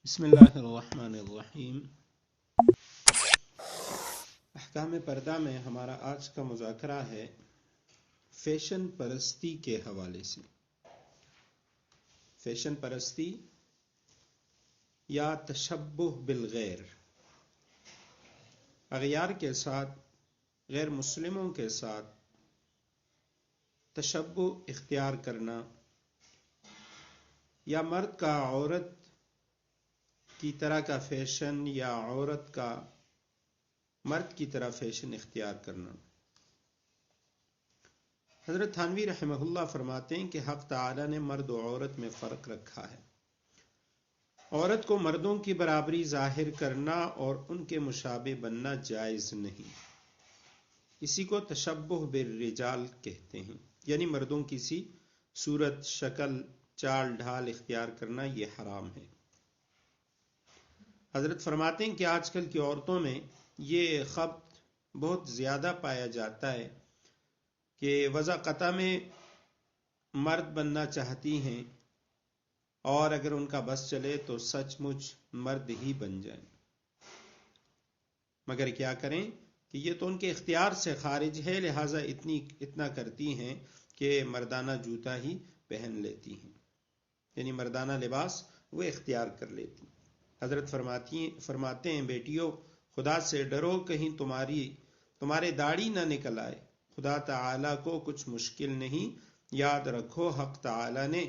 بسم اللہ الرحمن الرحیم۔ احکام پردہ میں ہمارا آج کا مذاکرہ ہے فیشن پرستی کے حوالے سے۔ فیشن پرستی یا تشبہ بالغیر، اغیار کے ساتھ، غیر مسلموں کے ساتھ تشبہ اختیار کرنا، یا مرد کا عورت کی طرح کا فیشن یا عورت کا مرد کی طرح فیشن اختیار کرنا۔ حضرت تھانوی رحمہ اللہ فرماتے ہیں کہ حق تعالی نے مرد و عورت میں فرق رکھا ہے۔ عورت کو مردوں کی برابری ظاہر کرنا اور ان کے مشابہ بننا جائز نہیں۔ اسی کو تشبہ بالرجال کہتے ہیں، یعنی مردوں کی سی صورت، شکل، چال ڈھال اختیار کرنا یہ حرام ہے۔ حضرت فرماتے ہیں کہ آج کل کی عورتوں میں یہ خبط بہت زیادہ پایا جاتا ہے کہ وضع قطع میں مرد بننا چاہتی ہیں، اور اگر ان کا بس چلے تو سچ مچ مرد ہی بن جائیں، مگر کیا کریں کہ یہ تو ان کے اختیار سے خارج ہے، لہٰذا اتنا کرتی ہیں کہ مردانہ جوتا ہی پہن لیتی ہیں، یعنی مردانہ لباس وہ اختیار کر لیتی ہیں۔ حضرت فرماتے ہیں بیٹیوں، خدا سے ڈرو، کہیں تمہارے داڑھی نہ نکل آئے۔ خدا تعالی کو کچھ مشکل نہیں، یاد رکھو حق تعالی نے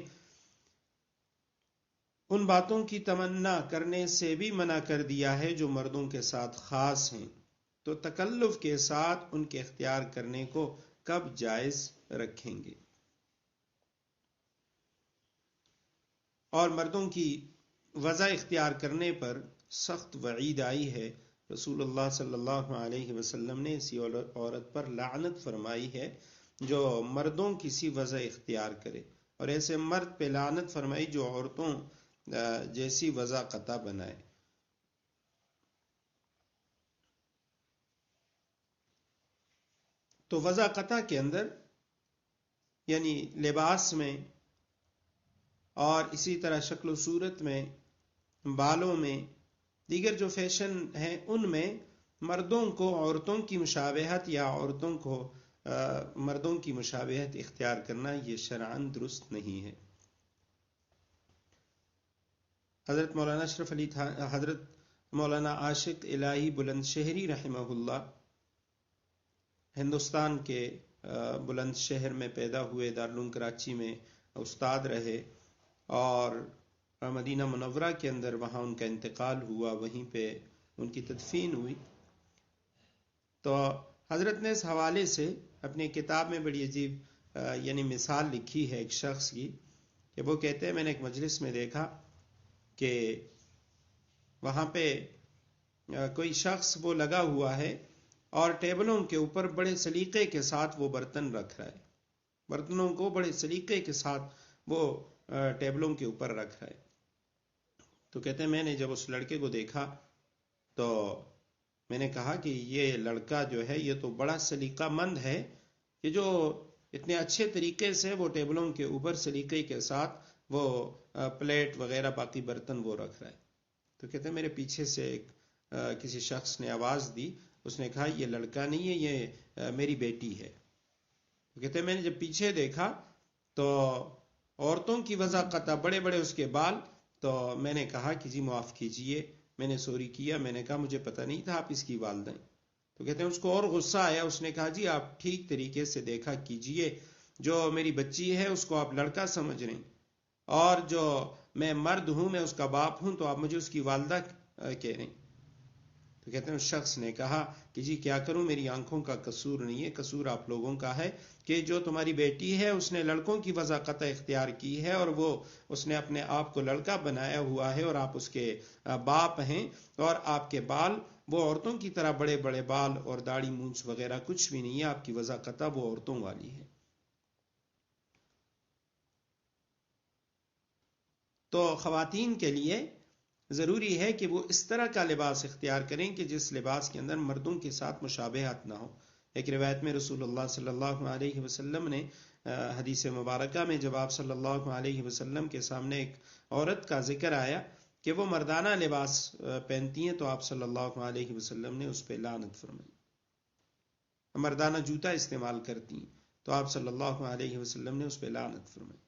ان باتوں کی تمنا کرنے سے بھی منع کر دیا ہے جو مردوں کے ساتھ خاص ہیں، تو تکلف کے ساتھ ان کے اختیار کرنے کو کب جائز رکھیں گے؟ اور مردوں کی وضع اختیار کرنے پر سخت وعید آئی ہے۔ رسول اللہ صلی اللہ علیہ وسلم نے اسی عورت پر لعنت فرمائی ہے جو مردوں کی سی وضع اختیار کرے، اور ایسے مرد پہ لعنت فرمائی جو عورتوں جیسی وضع قطع بنائے۔ تو وضع قطع کے اندر یعنی لباس میں اور اسی طرح شکل و صورت میں، بالوں میں، دیگر جو فیشن ہیں ان میں مردوں کو عورتوں کی مشابہت یا عورتوں کو مردوں کی مشابہت اختیار کرنا یہ شرعاً درست نہیں ہے۔ حضرت مولانا عاشق الہی بلند شہری رحمہ اللہ ہندوستان کے بلند شہر میں پیدا ہوئے، دارالعلوم کراچی میں استاد رہے، اور مدینہ منورہ کے اندر وہاں ان کا انتقال ہوا، وہیں پہ ان کی تدفین ہوئی۔ تو حضرت نے اس حوالے سے اپنی کتاب میں بڑی عجیب یعنی مثال لکھی ہے ایک شخص کی، کہ وہ کہتے ہیں میں نے ایک مجلس میں دیکھا کہ وہاں پہ کوئی شخص وہ لگا ہوا ہے اور ٹیبلوں کے اوپر بڑے سلیقے کے ساتھ وہ برتن رکھ رہا ہے، برتنوں کو بڑے سلیقے کے ساتھ وہ ٹیبلوں کے اوپر رکھ رہا ہے۔ تو کہتے ہیں میں نے جب اس لڑکے کو دیکھا تو میں نے کہا کہ یہ لڑکا جو ہے یہ تو بڑا سلیقہ مند ہے کہ جو اتنے اچھے طریقے سے وہ ٹیبلوں کے اوپر سلیقے کے ساتھ وہ پلیٹ وغیرہ باقی برتن وہ رکھ رہا ہے۔ تو کہتے ہیں میرے پیچھے سے کسی شخص نے آواز دی، اس نے کہا یہ لڑکا نہیں ہے، یہ میری بیٹی ہے۔ تو کہتے ہیں میں نے جب پیچھے دیکھا تو عورتوں کی وضع قطع، بڑے بڑے اس کے بال، تو میں نے کہا کہ جی معاف کیجئے، میں نے سوری کیا، میں نے کہا مجھے پتہ نہیں تھا آپ اس کی والدہ ہیں۔ تو کہتے ہیں اس کو اور غصہ آیا، اس نے کہا جی آپ ٹھیک طریقے سے دیکھا کیجئے، جو میری بچی ہے اس کو آپ لڑکا سمجھ رہے ہیں، اور جو میں مرد ہوں، میں اس کا باپ ہوں، تو آپ مجھے اس کی والدہ کہہ رہے ہیں۔ تو کہتے ہیں اس شخص نے کہا کہ جی کیا کروں، میری آنکھوں کا قصور نہیں ہے، قصور آپ لوگوں کا ہے کہ جو تمہاری بیٹی ہے اس نے لڑکوں کی وضع قطع اختیار کی ہے، اور وہ اس نے اپنے آپ کو لڑکا بنایا ہوا ہے، اور آپ اس کے باپ ہیں، اور آپ کے بال وہ عورتوں کی طرح بڑے بڑے بال اور داڑھی مونچھ وغیرہ کچھ بھی نہیں ہے، آپ کی وضع قطع وہ عورتوں والی ہے۔ تو خواتین کے لیے ضروری ہے کہ وہ اس طرح کا لباس اختیار کریں کہ جس لباس کے اندر مردوں کے ساتھ مشابہت نہ ہو۔ ایک روایت میں رسول اللہ صلی اللہ علیہ وسلم نے حدیث مبارکہ میں جب آپ صلی اللہ علیہ وسلم کے سامنے ایک عورت کا ذکر آیا کہ وہ مردانہ لباس پہنتی ہیں تو آپ صلی اللہ علیہ وسلم نے اس پہ لعنت فرمائی. مردانہ جوتا استعمال کرتی ہیں تو آپ صلی اللہ علیہ وسلم نے اس پہ لعنت فرمائی.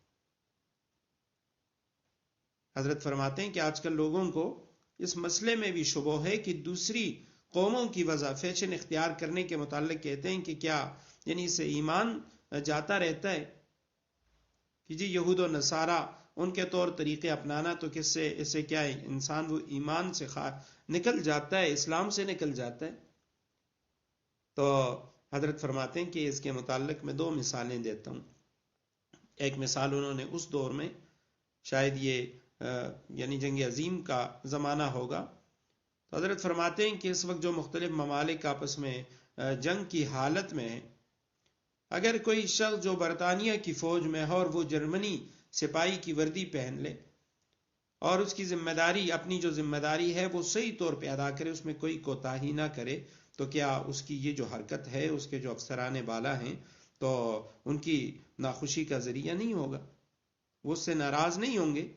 حضرت فرماتے ہیں کہ آج کل لوگوں کو اس مسئلے میں بھی شبہ ہے کہ دوسری قوموں کی وضع فیشن اختیار کرنے کے متعلق کہتے ہیں کہ کیا یعنی اسے ایمان جاتا رہتا ہے کہ جی یہود و نصارہ ان کے طور طریقے اپنانا تو کس سے اسے کیا ہے انسان وہ ایمان سے نکل جاتا ہے, اسلام سے نکل جاتا ہے. تو حضرت فرماتے ہیں کہ اس کے متعلق میں 2 مثالیں دیتا ہوں. ایک مثال انہوں نے اس دور میں شاید یہ یعنی جنگ عظیم کا زمانہ ہوگا, تو حضرت فرماتے ہیں کہ اس وقت جو مختلف ممالک آپس میں جنگ کی حالت میں ہیں, اگر کوئی شخص جو برطانیہ کی فوج میں ہے اور وہ جرمنی سپاہی کی وردی پہن لے اور اس کی ذمہ داری اپنی جو ذمہ داری ہے وہ صحیح طور پہ ادا کرے, اس میں کوئی کوتاہی نہ کرے, تو کیا اس کی یہ جو حرکت ہے اس کے جو افسران بالا ہیں تو ان کی ناخوشی کا ذریعہ نہیں ہوگا, وہ اس سے ناراض نہیں ہوں گے.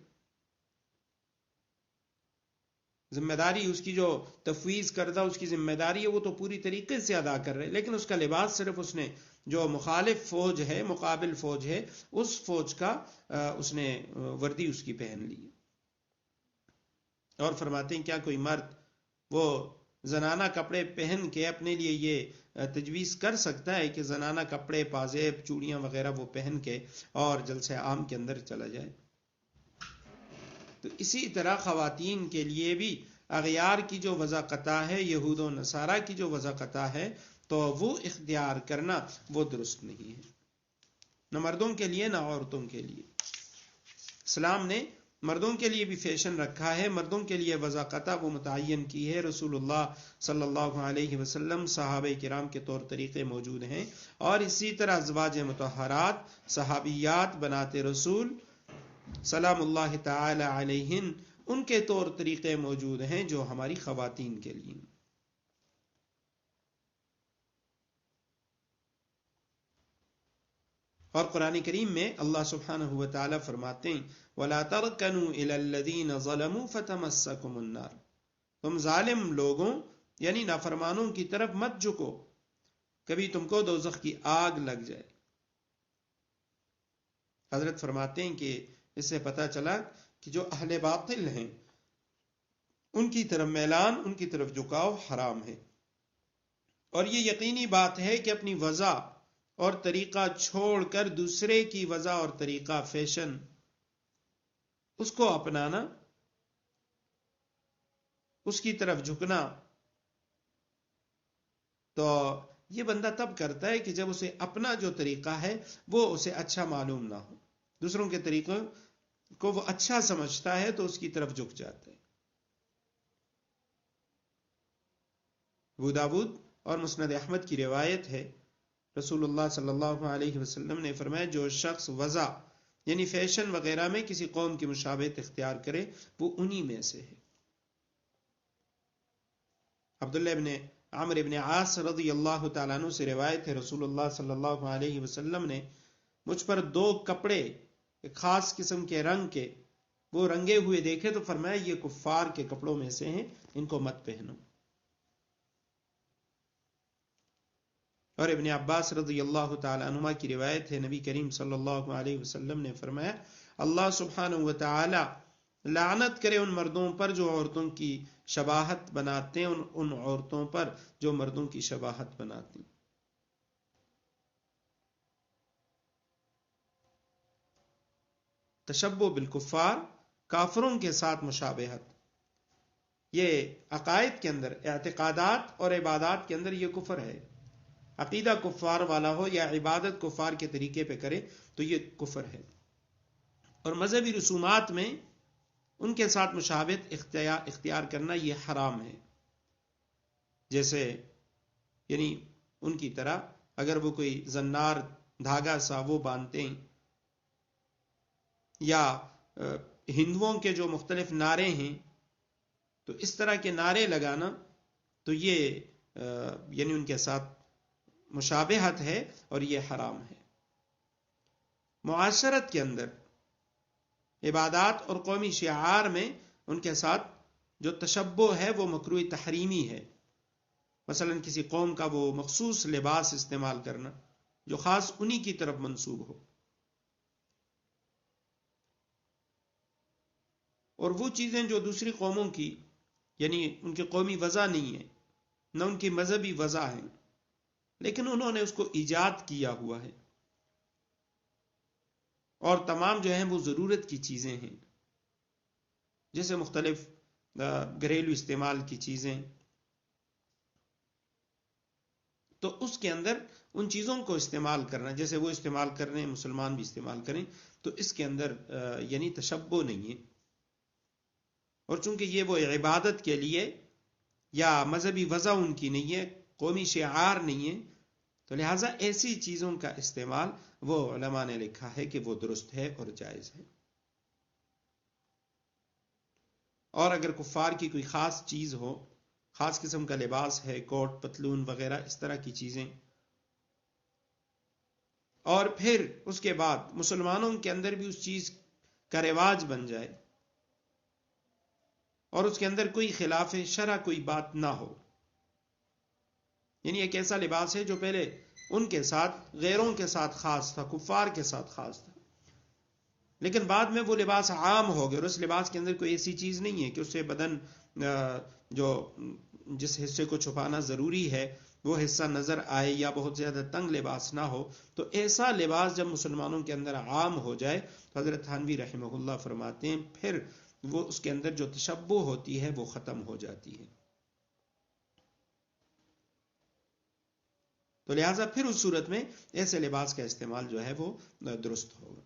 ذمہ داری اس کی جو تفویض کردہ اس کی ذمہ داری ہے وہ تو پوری طریقے سے ادا کر رہے, لیکن اس کا لباس صرف اس نے جو مخالف فوج ہے, مقابل فوج ہے, اس فوج کا اس نے وردی اس کی پہن لی. اور فرماتے ہیں کیا کوئی مرد وہ زنانہ کپڑے پہن کے اپنے لیے یہ تجویز کر سکتا ہے کہ زنانہ کپڑے, پازیب, چوڑیاں وغیرہ وہ پہن کے اور جلسہ عام کے اندر چلا جائے؟ تو اسی طرح خواتین کے لیے بھی اغیار کی جو وضع قطع ہے, یہود و نصارہ کی جو وضع قطع ہے, تو وہ اختیار کرنا وہ درست نہیں ہے, نہ مردوں کے لیے نہ عورتوں کے لیے. اسلام نے مردوں کے لیے بھی فیشن رکھا ہے, مردوں کے لیے وضع قطع وہ متعین کی ہے. رسول اللہ صلی اللہ علیہ وسلم, صحابہ کرام کے طور طریقے موجود ہیں, اور اسی طرح ازواج مطہرات, صحابیات بنات رسول سلام اللہ تعالی علیہن, ان کے طور طریقے موجود ہیں جو ہماری خواتین کے لیے. اور قرآن کریم میں اللہ سبحانہ و تعالی فرماتے ہیں وَلَا تَرْكَنُوا إِلَى الَّذِينَ ظَلَمُوا فَتَمَسَّكُمُ النَّارُ, تم ظالم لوگوں یعنی نافرمانوں کی طرف مت جھکو, کبھی تم کو دوزخ کی آگ لگ جائے. حضرت فرماتے ہیں کہ اس سے پتہ چلا کہ جو اہل باطل ہیں ان کی طرف میلان, ان کی طرف جھکاؤ حرام ہے. اور یہ یقینی بات ہے کہ اپنی وضع اور طریقہ چھوڑ کر دوسرے کی وضع اور طریقہ فیشن اس کو اپنانا, اس کی طرف جھکنا, تو یہ بندہ تب کرتا ہے کہ جب اسے اپنا جو طریقہ ہے وہ اسے اچھا معلوم نہ ہو, دوسروں کے طریقوں کو وہ اچھا سمجھتا ہے تو اس کی طرف جھک جاتا ہے. ابو داؤد اور مسند احمد کی روایت ہے, رسول اللہ صلی اللہ علیہ وسلم نے فرمایا جو شخص وضع یعنی فیشن وغیرہ میں کسی قوم کی مشابہت اختیار کرے وہ انہی میں سے ہے. عبداللہ ابن عمرو ابن عاص رضی اللہ تعالیٰ عنہ سے روایت ہے, رسول اللہ صلی اللہ علیہ وسلم نے مجھ پر 2 کپڑے ایک خاص قسم کے رنگ کے وہ رنگے ہوئے دیکھے تو فرمایا یہ کفار کے کپڑوں میں سے ہیں, ان کو مت پہنو. اور ابن عباس رضی اللہ تعالی عنہما کی روایت ہے, نبی کریم صلی اللہ علیہ وسلم نے فرمایا اللہ سبحانہ و تعالی لعنت کرے ان مردوں پر جو عورتوں کی شباہت بناتے ہیں, ان عورتوں پر جو مردوں کی شباہت بناتی. تشبہ بالکفار, کافروں کے ساتھ مشابہت, یہ عقائد کے اندر, اعتقادات اور عبادات کے اندر یہ کفر ہے. عقیدہ کفار والا ہو یا عبادت کفار کے طریقے پہ کرے تو یہ کفر ہے. اور مذہبی رسومات میں ان کے ساتھ مشابہت اختیار کرنا یہ حرام ہے. جیسے یعنی ان کی طرح اگر وہ کوئی زنار دھاگا سا وہ باندھتے ہیں, یا ہندوؤں کے جو مختلف نعرے ہیں تو اس طرح کے نعرے لگانا تو یہ یعنی ان کے ساتھ مشابہت ہے اور یہ حرام ہے. معاشرت کے اندر عبادات اور قومی شعار میں ان کے ساتھ جو تشبہ ہے وہ مکروہ تحریمی ہے. مثلا کسی قوم کا وہ مخصوص لباس استعمال کرنا جو خاص انہی کی طرف منسوب ہو، اور وہ چیزیں جو دوسری قوموں کی یعنی ان کی قومی وضع نہیں ہے، نہ ان کی مذہبی وضع ہے، لیکن انہوں نے اس کو ایجاد کیا ہوا ہے، اور تمام جو ہیں وہ ضرورت کی چیزیں ہیں، جیسے مختلف گھریلو استعمال کی چیزیں. تو اس کے اندر ان چیزوں کو استعمال کرنا، جیسے وہ استعمال کر رہے ہیں مسلمان بھی استعمال کریں، تو اس کے اندر یعنی تشبہ نہیں ہے. اور چونکہ یہ وہ عبادت کے لیے یا مذہبی وضع ان کی نہیں ہے، قومی شعار نہیں ہے، تو لہٰذا ایسی چیزوں کا استعمال وہ علماء نے لکھا ہے کہ وہ درست ہے اور جائز ہے. اور اگر کفار کی کوئی خاص چیز ہو، خاص قسم کا لباس ہے، کوٹ پتلون وغیرہ اس طرح کی چیزیں، اور پھر اس کے بعد مسلمانوں کے اندر بھی اس چیز کا رواج بن جائے اور اس کے اندر کوئی خلاف شرع کوئی بات نہ ہو، یعنی ایک ایسا لباس ہے جو پہلے ان کے ساتھ غیروں کے ساتھ خاص تھا، کفار کے ساتھ خاص تھا، لیکن بعد میں وہ لباس عام ہو گیا اور اس لباس کے اندر کوئی ایسی چیز نہیں ہے کہ اس سے بدن جو جس حصے کو چھپانا ضروری ہے وہ حصہ نظر آئے یا بہت زیادہ تنگ لباس نہ ہو. تو ایسا لباس جب مسلمانوں کے اندر عام ہو جائے تو حضرت تھانوی رحمہ اللہ فرماتے ہیں پھر وہ اس کے اندر جو تشبہ ہوتی ہے وہ ختم ہو جاتی ہے. تو لہٰذا پھر اس صورت میں ایسے لباس کا استعمال جو ہے وہ درست ہوگا.